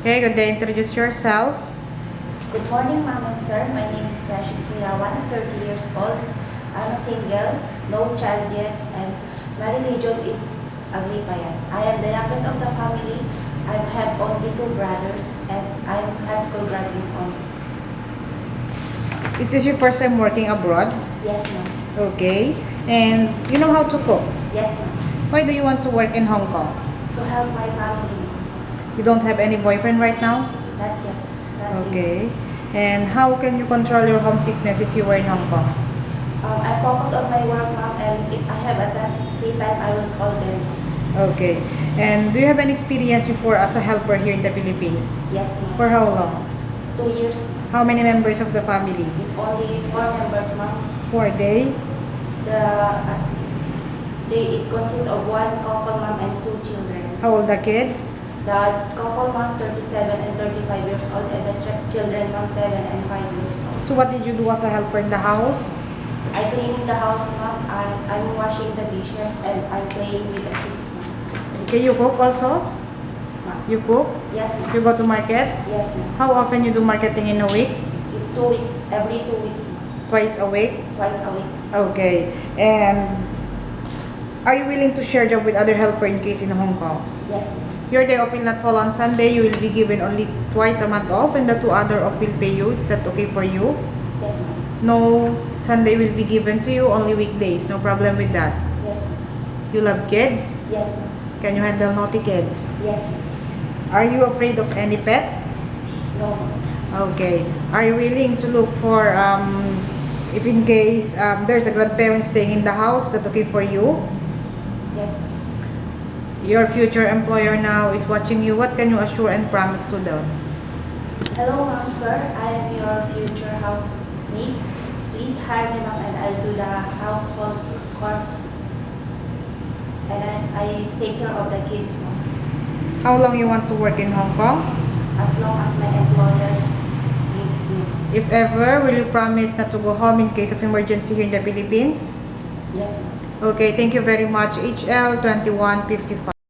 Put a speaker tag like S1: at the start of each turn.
S1: Okay, good day. Introduce yourself.
S2: Good morning, ma'am and sir. My name is Precious Kuyawan, 30 years old. I'm a single, no child yet, and my religion is Aglipayan. I am the youngest of the family. I have only 2 brothers, and I'm high school graduate only.
S1: Is this your first time working abroad?
S2: Yes, ma'am.
S1: Okay. And you know how to cook?
S2: Yes, ma'am.
S1: Why do you want to work in Hong Kong?
S2: To help my family, ma'am.
S1: You don't have any boyfriend right now?
S2: Not yet. Not
S1: Okay. And how can you control your homesickness if you were in Hong Kong?
S2: I focus on my work, ma'am, and if I have a free time, I will call them.
S1: Okay. And do you have any experience before as a helper here in the Philippines?
S2: Yes, ma'am.
S1: For how long?
S2: 2 years.
S1: How many members of the family?
S2: With only 4 members, ma'am.
S1: Who are they?
S2: It consists of 1 couple, ma'am, and 2 children.
S1: How old the kids?
S2: The couple, ma'am, 37 and 35 years old, and the children, ma'am, 7 and 5 years old.
S1: So what did you do as a helper in the house?
S2: I cleaning the house, ma'am. I'm washing the dishes, and I'm playing with the kids, ma'am.
S1: Okay, you cook also? You cook?
S2: Yes, ma'am.
S1: You go to market?
S2: Yes, ma'am.
S1: How often you do marketing in a week?
S2: In 2 weeks, every 2 weeks, ma'am.
S1: Twice a week?
S2: Twice a week.
S1: Okay. And are you willing to share job with other helper in case in Hong Kong?
S2: Yes, ma'am.
S1: Your day off will not fall on Sunday. You will be given only twice a month off, and the 2 other off will pay you. Is that okay for you?
S2: Yes, ma'am.
S1: No Sunday will be given to you, only weekdays. No problem with that.
S2: Yes, ma'am.
S1: You love kids?
S2: Yes, ma'am.
S1: Can you handle naughty kids?
S2: Yes, ma'am.
S1: Are you afraid of any pet?
S2: No, ma'am.
S1: Okay. Are you willing to look for, if in case there's a grandparent staying in the house, that okay for you?
S2: Yes, ma'am.
S1: Your future employer now is watching you. What can you assure and promise to them?
S2: Hello, ma'am, sir. I am your future housemate. Please hire me, ma'am, and I'll do the household chores. And I take care of the kids, ma'am.
S1: How long you want to work in Hong Kong?
S2: As long as my employers needs me.
S1: If ever, will you promise not to go home in case of emergency here in the Philippines?
S2: Yes, ma'am.
S1: Okay, thank you very much. HL 2155.